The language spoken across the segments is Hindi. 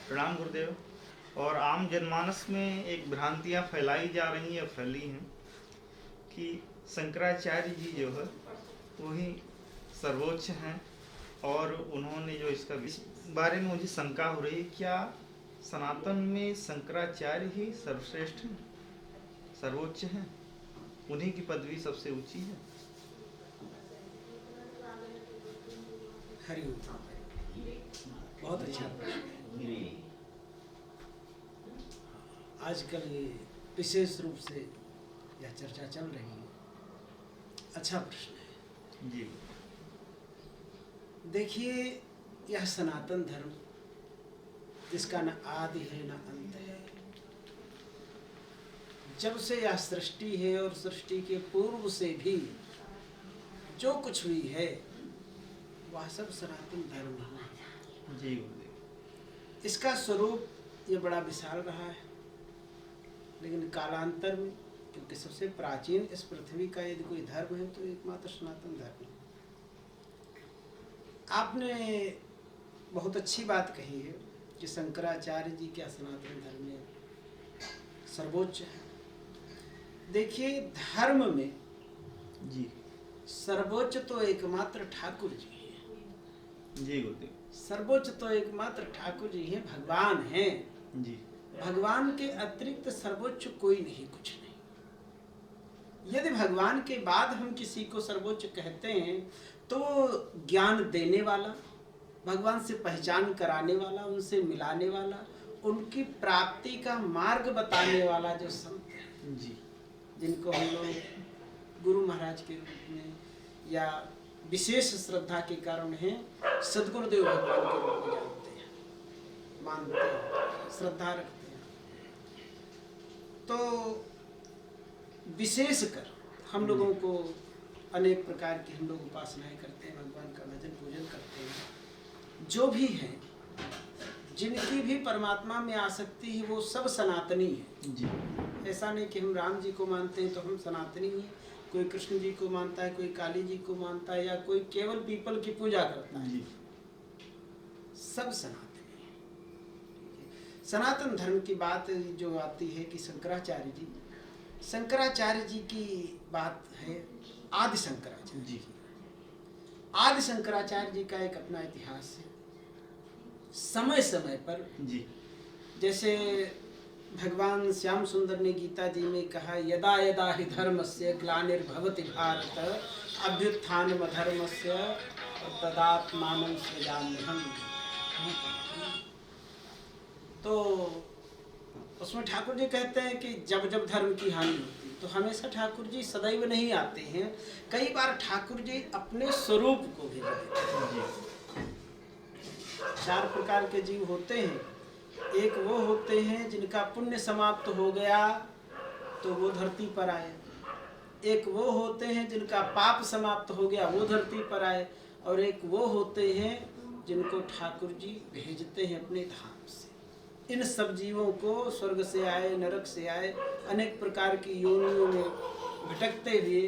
प्रणाम गुरुदेव। और आम जनमानस में एक भ्रांतियाँ फैलाई जा रही हैं, फैली हैं कि शंकराचार्य जी जो है वही सर्वोच्च हैं, और उन्होंने जो इस बारे में मुझे शंका हो रही है, क्या सनातन में शंकराचार्य ही सर्वश्रेष्ठ हैं, सर्वोच्च हैं, उन्हीं की पदवी सबसे ऊंची है? हरिओम। बहुत अच्छा प्रश्न है। आजकल ये विशेष रूप से यह चर्चा चल रही है। अच्छा प्रश्न है जी। देखिए, यह सनातन धर्म जिसका न आदि है न अंत है, जब से यह सृष्टि है और सृष्टि के पूर्व से भी जो कुछ भी है वह सब सनातन धर्म है। जी। इसका स्वरूप ये बड़ा विशाल रहा है, लेकिन कालांतर में, क्योंकि सबसे प्राचीन इस पृथ्वी का यदि कोई धर्म है तो एकमात्र सनातन धर्म है। आपने बहुत अच्छी बात कही है कि शंकराचार्य जी क्या सनातन धर्म में सर्वोच्च है। देखिए, धर्म में जी सर्वोच्च तो एकमात्र ठाकुर जी हैं। जी गुरुदेव। सर्वोच्च तो एकमात्र ठाकुर जी हैं, भगवान हैं। जी। भगवान के अतिरिक्त सर्वोच्च कोई नहीं, कुछ नहीं। यदि भगवान के बाद हम किसी को सर्वोच्च कहते हैं तो ज्ञान देने वाला, भगवान से पहचान कराने वाला, उनसे मिलाने वाला, उनकी प्राप्ति का मार्ग बताने वाला जो संत है, जी, जिनको हम लोग गुरु महाराज के रूप में या विशेष श्रद्धा के कारण हैं सदगुरुदेव भगवान के रूप में जानते हैं, मानते हैं, श्रद्धा रखते हैं, तो विशेषकर हम लोगों को अनेक प्रकार की हम लोग उपासनाएं करते हैं, भगवान का भजन पूजन करते हैं। जो भी हैं, जिनकी भी परमात्मा में आसक्ति है, वो सब सनातनी है। जी। ऐसा नहीं कि हम राम जी को मानते हैं तो हम सनातनी हैं, कोई कृष्ण जी को मानता है, कोई काली जी को मानता है, या कोई केवल पीपल की पूजा करता है। जी। सब सनातनी है। सनातन धर्म की बात जो आती है कि शंकराचार्य जी की बात है, आदि शंकराचार्य जी। आदि शंकराचार्य जी का एक अपना इतिहास है। समय समय पर जी। जैसे भगवान श्याम सुंदर ने गीता जी में कहा, यदा यदा हि धर्मस्य ग्लानिर्भवति भारत अभ्युत्थानम धर्मस्य तदात्मानं सृजाम्यहम्। तो उसमें ठाकुर जी कहते हैं कि जब जब धर्म की हानि होती तो हमेशा ठाकुर जी सदैव नहीं आते हैं, कई बार ठाकुर जी अपने स्वरूप को भी देते हैं। 4 प्रकार के जीव होते हैं। एक वो होते हैं जिनका पुण्य समाप्त हो गया तो वो धरती पर आए, एक वो होते हैं जिनका पाप समाप्त हो गया वो धरती पर आए, और एक वो होते हैं जिनको ठाकुर जी भेजते हैं अपने धाम से। इन सब जीवों को स्वर्ग से आए, नरक से आए, अनेक प्रकार की योनियों में भटकते हुए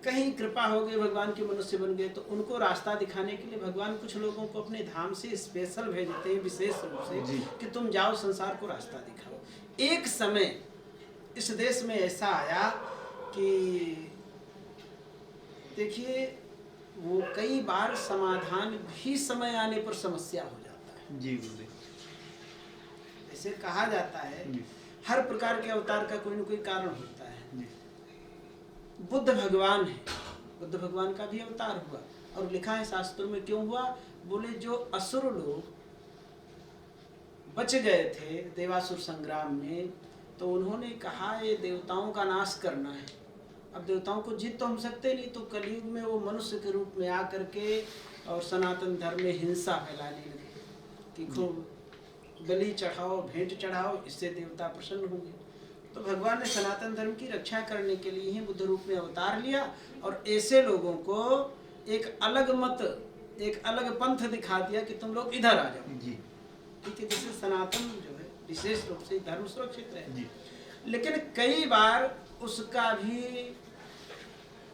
कहीं कृपा हो गई, भगवान के मनुष्य बन गए, तो उनको रास्ता दिखाने के लिए भगवान कुछ लोगों को अपने धाम से स्पेशल भेजते हैं, विशेष रूप से कि तुम जाओ संसार को रास्ता दिखाओ। एक समय इस देश में ऐसा आया कि देखिए, वो कई बार समाधान भी समय आने पर समस्या हो जाता है। जी गुरुदेव। ऐसे कहा जाता है हर प्रकार के अवतार का कोई न कोई कारण होता है। बुद्ध भगवान है, बुद्ध भगवान का भी अवतार हुआ, और लिखा है शास्त्रों में क्यों हुआ, बोले जो असुर लोग बच गए थे देवासुर संग्राम में, तो उन्होंने कहा ये देवताओं का नाश करना है। अब देवताओं को जीत तो हम सकते नहीं, तो कलयुग में वो मनुष्य के रूप में आकर के और सनातन धर्म में हिंसा फैलाने लगे कि खूब बलि चढ़ाओ, भेंट चढ़ाओ, इससे देवता प्रसन्न होंगे। तो भगवान ने सनातन धर्म की रक्षा करने के लिए ही बुद्ध रूप में अवतार लिया, और ऐसे लोगों को एक अलग मत, एक अलग पंथ दिखा दिया कि तुम लोग इधर आ जाओ। जी। ठीक है, जिससे सनातन जो है विशेष रूप से धर्म सुरक्षित है। जी। लेकिन कई बार उसका भी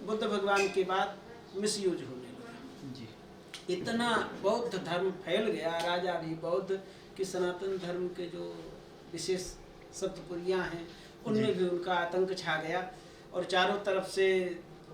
बुद्ध भगवान के बाद मिसयूज होने लगा। जी। इतना बौद्ध धर्म फैल गया, राजा भी बौद्ध कि सनातन धर्म के जो विशेष सप्तपुरियाँ हैं उनमें भी उनका आतंक छा गया और चारों तरफ से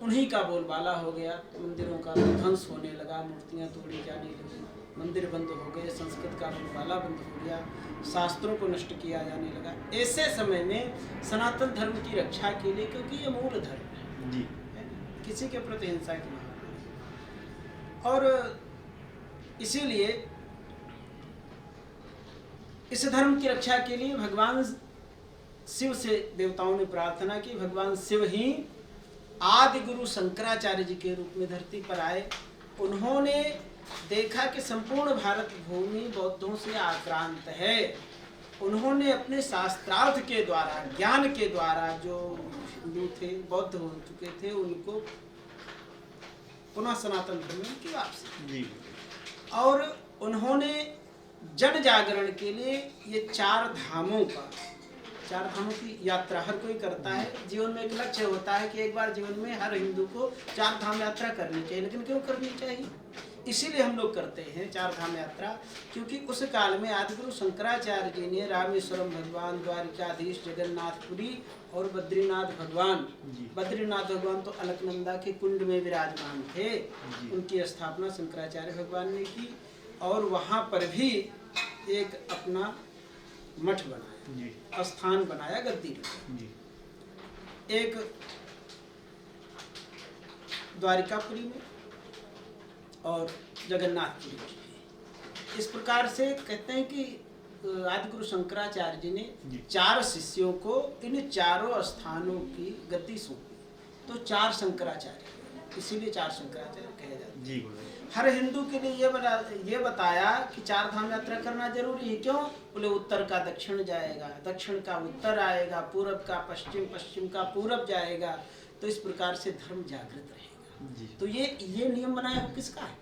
उन्हीं का बोलबाला हो गया। मंदिरों का ध्वंस होने लगा, मूर्तियाँ तोड़ी जाने लगी, मंदिर बंद हो गए, संस्कृत का बोलबाला बंद हो गया, शास्त्रों को नष्ट किया जाने लगा। ऐसे समय में सनातन धर्म की रक्षा के लिए, क्योंकि ये मूल धर्म है, जी किसी के प्रति हिंसा की भावना नहीं, और इसीलिए इस धर्म की रक्षा के लिए भगवान शिव से देवताओं ने प्रार्थना की। भगवान शिव ही आदि गुरु शंकराचार्य जी के रूप में धरती पर आए। उन्होंने देखा कि संपूर्ण भारत भूमि बौद्धों से आक्रांत है। उन्होंने अपने शास्त्रार्थ के द्वारा, ज्ञान के द्वारा, जो हिंदू थे, बौद्ध हो चुके थे, उनको पुनः सनातन धर्म की वापसी जी। और उन्होंने जन जागरण के लिए ये चार धामों की यात्रा हर कोई करता है। जीवन में एक लक्ष्य होता है कि एक बार जीवन में हर हिंदू को चार धाम यात्रा करनी चाहिए। लेकिन क्यों करनी चाहिए? इसीलिए हम लोग करते हैं चार धाम यात्रा, क्योंकि उस काल में आदिगुरु शंकराचार्य जी ने रामेश्वरम भगवान, द्वारिकाधीश, जगन्नाथपुरी और बद्रीनाथ भगवान तो अलकनंदा के कुंड में विराजमान थे। उनकी स्थापना शंकराचार्य भगवान ने की और वहाँ पर भी एक अपना मठ बनाया, स्थान बनाया, गद्दी बनाया। एक द्वारिकापुरी में और जगन्नाथपुरी में। इस प्रकार से कहते हैं कि आदिगुरु शंकराचार्य जी ने चार शिष्यों को इन चारों स्थानों की गद्दी सौंपी, तो चार शंकराचार्य, इसीलिए चार शंकराचार्य कहे जाते हैं। हर हिंदू के लिए ये बताया कि चार धाम यात्रा करना जरूरी है। क्यों? बोले उत्तर का दक्षिण जाएगा, दक्षिण का उत्तर आएगा, पूरब का पश्चिम, पश्चिम का पूरब जाएगा, तो इस प्रकार से धर्म जागृत रहेगा। तो ये नियम बनाया हो किसका है?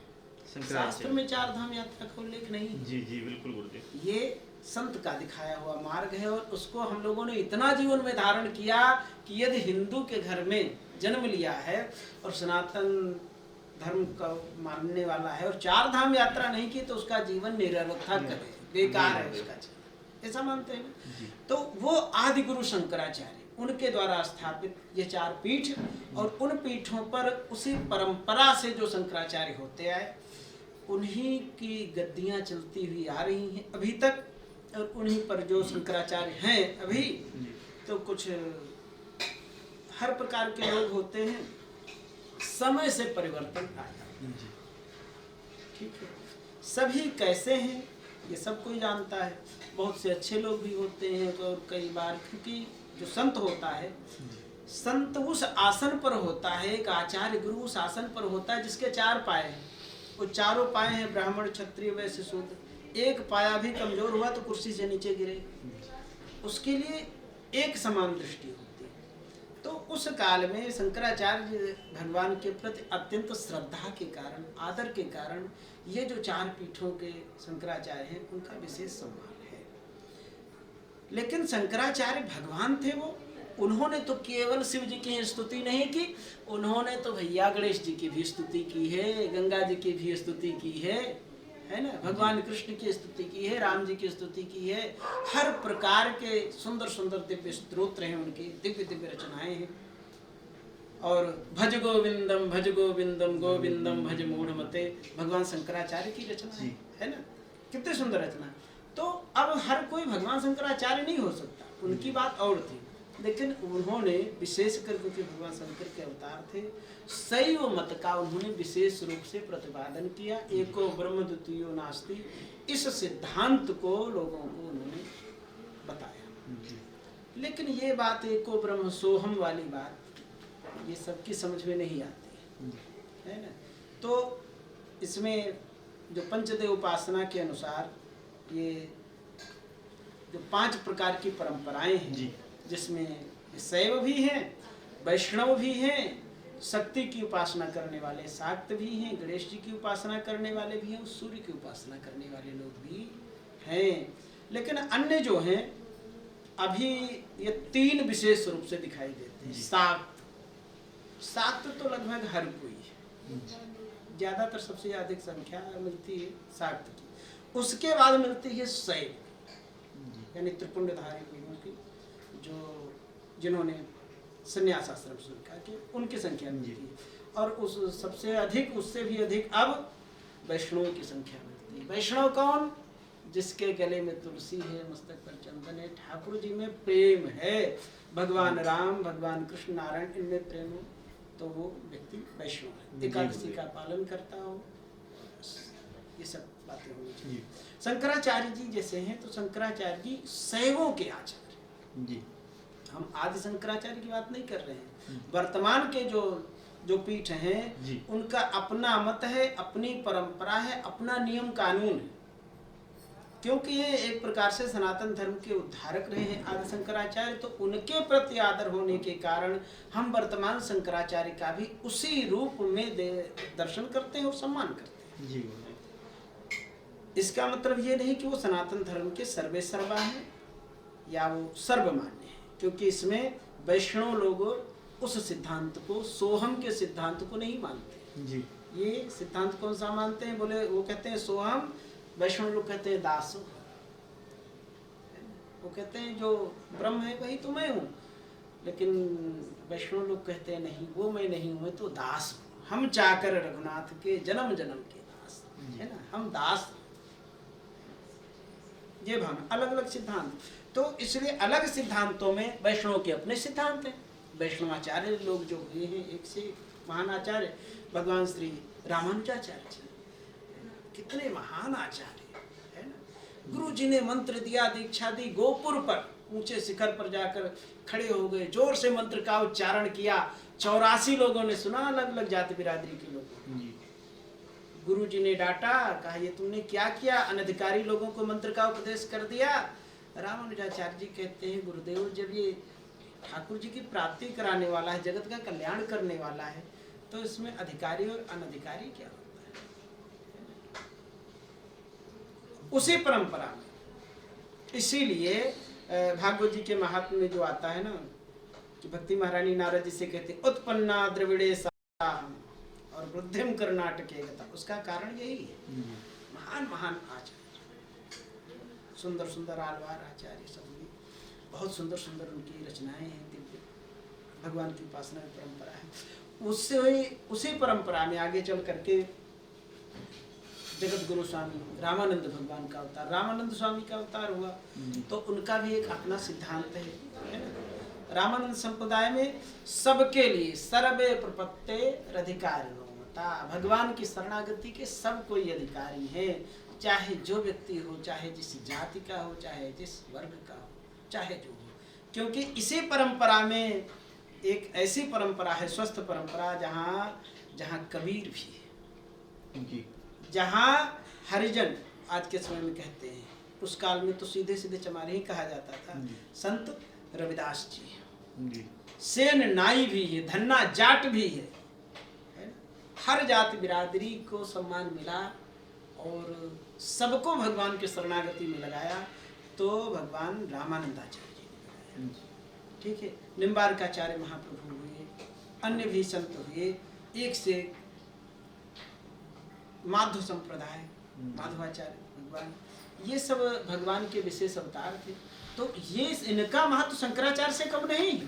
शास्त्र में चार धाम यात्रा का उल्लेख नहीं है। जी जी बिल्कुल गुरुदेव। ये संत का दिखाया हुआ मार्ग है और उसको हम लोगों ने इतना जीवन में धारण किया कि यदि हिंदू के घर में जन्म लिया है और सनातन धर्म का मानने वाला है और चार धाम यात्रा नहीं की तो उसका जीवन निरर्थक है, बेकार है उसका जीवन, ऐसा मानते हैं। तो वो आदि गुरु शंकराचार्य, उनके द्वारा स्थापित ये चार पीठ, और उन पीठों पर उसी परंपरा से जो शंकराचार्य होते आए उन्हीं की गद्दियां चलती हुई आ रही हैं अभी तक। और उन्हीं पर जो शंकराचार्य हैं अभी, तो कुछ हर प्रकार के लोग होते हैं, समय से परिवर्तन आ जाता है। ठीक है, सभी कैसे हैं ये सब कोई जानता है। बहुत से अच्छे लोग भी होते हैं और कई बार, क्योंकि जो संत होता है, संत उस आसन पर होता है, एक आचार्य गुरु उस आसन पर होता है जिसके चार पाए हैं। वो चारों पाए हैं ब्राह्मण, क्षत्रिय, वैश्य, शूद्र। एक पाया भी कमजोर हुआ तो कुर्सी से नीचे गिरे, उसके लिए एक समान दृष्टि होती है। तो उस काल में शंकराचार्य भगवान के प्रति अत्यंत श्रद्धा के कारण, आदर के कारण, ये जो चार पीठों के शंकराचार्य हैं उनका विशेष सम्मान है। लेकिन शंकराचार्य भगवान थे वो, उन्होंने तो केवल शिव जी की स्तुति नहीं की, उन्होंने तो भैया गणेश जी की भी स्तुति की है, गंगा जी की भी स्तुति की है ना, भगवान कृष्ण की स्तुति की है, राम जी की स्तुति की है। हर प्रकार के सुंदर सुंदर दिव्य स्तोत्र हैं, उनकी दिव्य दिव्य रचनाएं हैं। और भज गोविंदम गोविंदम भज मूढ़मते, भगवान शंकराचार्य की रचना है ना, कितनी सुंदर रचना। तो अब हर कोई भगवान शंकराचार्य नहीं हो सकता, उनकी बात और थी। लेकिन उन्होंने विशेषकर, क्योंकि भगवान शंकर के अवतार थे, शैव मत का उन्होंने विशेष रूप से प्रतिपादन किया। एको ब्रह्म द्वितीयो नास्ति, इस सिद्धांत को लोगों को उन्होंने बताया। लेकिन ये बात एको ब्रह्म सोहम वाली बात, ये सबकी समझ में नहीं आती है ना। तो इसमें जो पंचदेव उपासना के अनुसार ये जो 5 प्रकार की परंपराएं हैं, जिसमें शैव भी हैं, वैष्णव भी हैं, शक्ति की उपासना करने वाले शाक्त भी हैं, गणेश जी की उपासना करने वाले भी हैं, सूर्य की उपासना करने वाले लोग भी हैं। लेकिन अन्य जो हैं अभी ये 3 विशेष रूप से दिखाई देते हैं। शाक्त तो लगभग हर कोई है, ज़्यादातर सबसे अधिक संख्या मिलती है शाक्त की, उसके बाद मिलती है शैव, यानी त्रिपुंडधारी लोगों की, जो जिन्होंने संन्यास आश्रम स्वीकार किया, उनकी संख्या मिलती है। और उस सबसे अधिक, उससे भी अधिक अब वैष्णवों की संख्या मिलती है। वैष्णव कौन? जिसके गले में तुलसी है, मस्तक पर चंदन है, ठाकुर जी में प्रेम है, भगवान राम, भगवान कृष्ण, नारायण, इनमें प्रेम हो, तो वो व्यक्ति वैष्णव है। एकादशी का पालन करता हो, ये सब बातें होनी चाहिए। शंकराचार्य जी जैसे हैं, तो शंकराचार्य जी शैवों के आचार्य जी। हम आदि शंकराचार्य की बात नहीं कर रहे हैं। वर्तमान के जो पीठ हैं, उनका अपना मत है, अपनी परंपरा है, अपना नियम कानून है, क्योंकि ये एक प्रकार से सनातन धर्म के उद्धारक रहे हैं आदि शंकराचार्य। तो उनके प्रति आदर होने के कारण हम वर्तमान शंकराचार्य का भी उसी रूप में दर्शन करते हैं और सम्मान करते हैं जी। इसका मतलब ये नहीं कि वो सनातन धर्म के सर्वे सर्वा हैं या वो सर्वमान्य है, क्योंकि इसमें वैष्णव लोग उस सिद्धांत को, सोहम के सिद्धांत को नहीं मानते जी। ये सिद्धांत कौन सा मानते हैं? बोले वो कहते हैं सोहम, वैष्णव लोग कहते हैं दास। वो कहते हैं जो ब्रह्म है वही तो मैं हूँ, लेकिन वैष्णव लोग कहते हैं नहीं, वो मैं नहीं हूँ, मैं तो दास हूँ। हम चाकर रघुनाथ के जन्म जन्म के दास, है ना, हम दास। ये भावना, अलग अलग सिद्धांत। तो इसलिए अलग सिद्धांतों में वैष्णव के अपने सिद्धांत हैं। वैष्णवाचार्य लोग जो हुए हैं, एक से महान आचार्य भगवान श्री रामानुजाचार्य जी, कितने महान आचार्य है ना। गुरु जी ने मंत्र दिया, दीक्षा दी, गोपुर पर ऊंचे शिखर पर जाकर खड़े हो गए, जोर से मंत्र का उच्चारण किया, 84 लोगों ने सुना, अलग अलग जाति बिरादरी के लोगों। गुरु जी ने डांटा, कहा ये तुमने क्या किया, अनधिकारी लोगों को मंत्र का उपदेश कर दिया। रामानुजाचार्य जी कहते हैं, गुरुदेव जब ये ठाकुर जी की प्राप्ति कराने वाला है, जगत का कल्याण करने वाला है, तो इसमें अधिकारी और अनधिकारी क्या होता है? उसी परंपरा में, इसीलिए भागवत जी के महात्म्य में जो आता है ना, कि भक्ति महारानी नारद जी से कहते हैं, उत्पन्ना द्रविड़े साहम और वृद्धिम कर्नाटके गता। उसका कारण यही है, महान महान आचार्य, सुंदर सुंदर आलवार आचार्य, सब बहुत सुंदर सुंदर उनकी रचनाएं हैं, दिव्य भगवान की उपासना की परंपरा है। उससे उसी परंपरा में आगे चल करके जगत गुरु स्वामी रामानंद भगवान का अवतार, रामानंद स्वामी का अवतार हुआ, तो उनका भी एक अपना सिद्धांत है ना। रामानंद संप्रदाय में सबके लिए सर्वे प्रपत्ते अधिकारिणो मता, भगवान की शरणागति के सब कोई अधिकारी है, चाहे जो व्यक्ति हो, चाहे जिस जाति का हो, चाहे जिस वर्ग का हो, चाहे जो हो। क्योंकि इसी परंपरा में एक ऐसी परंपरा है, स्वस्थ परंपरा, जहाँ कबीर भी है, जहाँ हरिजन आज के समय में कहते हैं, उस काल में तो सीधे सीधे चमारे ही कहा जाता था, संत रविदास जी, सेन नाई भी है, धन्ना जाट भी है, हर जाति बिरादरी को सम्मान मिला और सबको भगवान के शरणागति में लगाया, तो भगवान रामानंदाचार्य जी ने लगाया। ठीक है, निम्बारकाचार्य महाप्रभु हुए, अन्य भी संत हुए, एक से माधव संप्रदाय, माधवाचार्य भगवान, ये सब भगवान के विशेष अवतार थे। तो ये इनका महत्व शंकराचार्य से कम नहीं,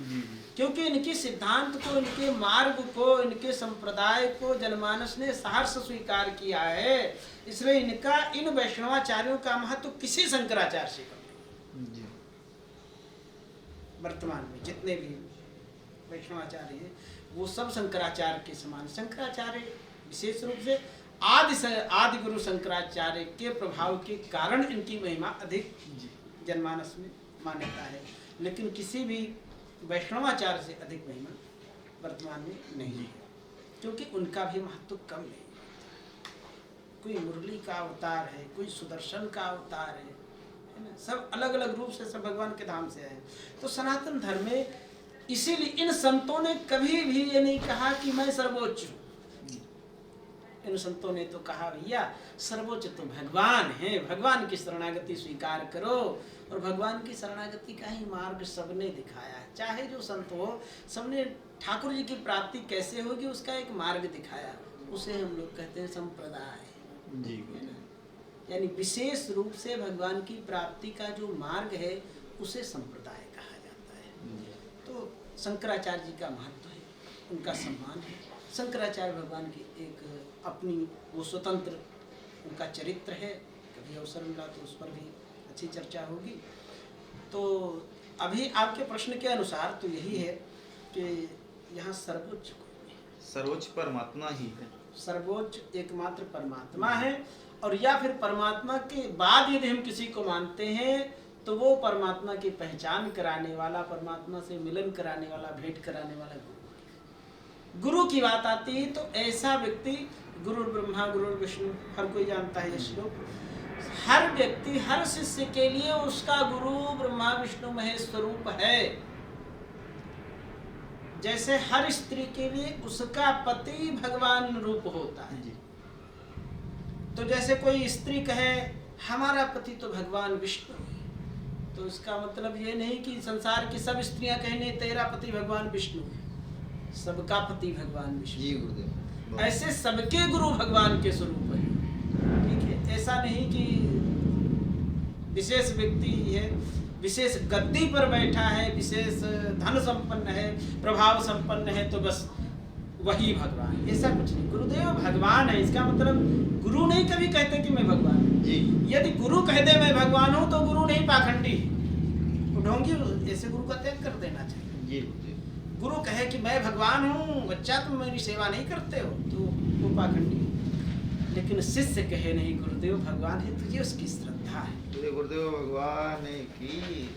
क्योंकि इनके सिद्धांत को, इनके मार्ग को, इनके संप्रदाय को जनमानस ने सहर्ष स्वीकार किया है। इसलिए इनका, इन वैष्णवाचार्यों का महत्व किसी शंकराचार्य से कम नहीं। वर्तमान में जितने भी वैष्णवाचार्य हैं, वो सब शंकराचार्य के समान। शंकराचार्य विशेष रूप से आदि गुरु शंकराचार्य के प्रभाव के कारण इनकी महिमा अधिक जनमानस में मान्यता है, लेकिन किसी भी वैष्णवाचार्य से अधिक महिमा वर्तमान में नहीं है, क्योंकि उनका भी महत्व कम नहीं। कोई मुरली का अवतार है, कोई सुदर्शन का अवतार है ना, सब अलग अलग रूप से सब भगवान के धाम से आए। तो सनातन धर्म में इसीलिए इन संतों ने कभी भी ये नहीं कहा कि मैं सर्वोच्च हूँ। इन संतों ने तो कहा भैया सर्वोच्च तो भगवान है, भगवान की शरणागति स्वीकार करो, और भगवान की शरणागति का ही मार्ग सबने दिखाया है। चाहे जो संत हो, सबने ठाकुर जी की प्राप्ति कैसे होगी उसका एक मार्ग दिखाया। उसे हम लोग कहते हैं संप्रदाय, जी है ना। यानी विशेष रूप से भगवान की प्राप्ति का जो मार्ग है उसे संप्रदाय कहा जाता है। तो शंकराचार्य जी का महत्व है, उनका सम्मान है। शंकराचार्य भगवान की एक अपनी वो स्वतंत्र उनका चरित्र है, कभी अवसर मिला तो उस पर भी अच्छी चर्चा होगी। तो अभी आपके प्रश्न के अनुसार तो यही है कि यहाँ सर्वोच्च कोई नहीं, सर्वोच्च परमात्मा ही है। सर्वोच्च एकमात्र परमात्मा है। और या फिर परमात्मा के बाद यदि हम किसी को मानते हैं तो वो परमात्मा की पहचान कराने वाला, परमात्मा से मिलन कराने वाला, भेंट कराने वाला गुरु। गुरु की बात आती है तो ऐसा व्यक्ति, गुरु ब्रह्मा गुरु विष्णु, हर कोई जानता है ये श्लोक। हर व्यक्ति, हर शिष्य के लिए उसका गुरु ब्रह्मा विष्णु महेश स्वरूप है। जैसे हर स्त्री के लिए उसका पति भगवान रूप होता है। तो जैसे कोई स्त्री कहे हमारा पति तो भगवान विष्णु है, तो इसका मतलब ये नहीं कि संसार की सब स्त्रियां कहने तेरा पति भगवान विष्णु है। सबका पति भगवान विष्णु। जी गुरुदेव। ऐसे सबके गुरु भगवान के स्वरूप है, ठीक है। ऐसा नहीं कि विशेष व्यक्ति है, विशेष गद्दी पर बैठा है, विशेष धन संपन्न है, प्रभाव संपन्न है तो बस वही भगवान, ऐसा कुछ नहीं। गुरुदेव भगवान है, इसका मतलब गुरु नहीं कभी कहते कि मैं भगवान हूँ। जी। यदि गुरु कह दे मैं भगवान हूँ तो गुरु नहीं, पाखंडी ढोंगी, ऐसे गुरु का त्याग कर देना चाहिए। जी। गुरु कहे कि मैं भगवान हूँ, बच्चा तुम मेरी सेवा नहीं करते हो, तो वो पाखंडी। लेकिन शिष्य कहे नहीं गुरुदेव भगवान है, तुझे उसकी श्रद्धा है। गुरुदेव भगवान की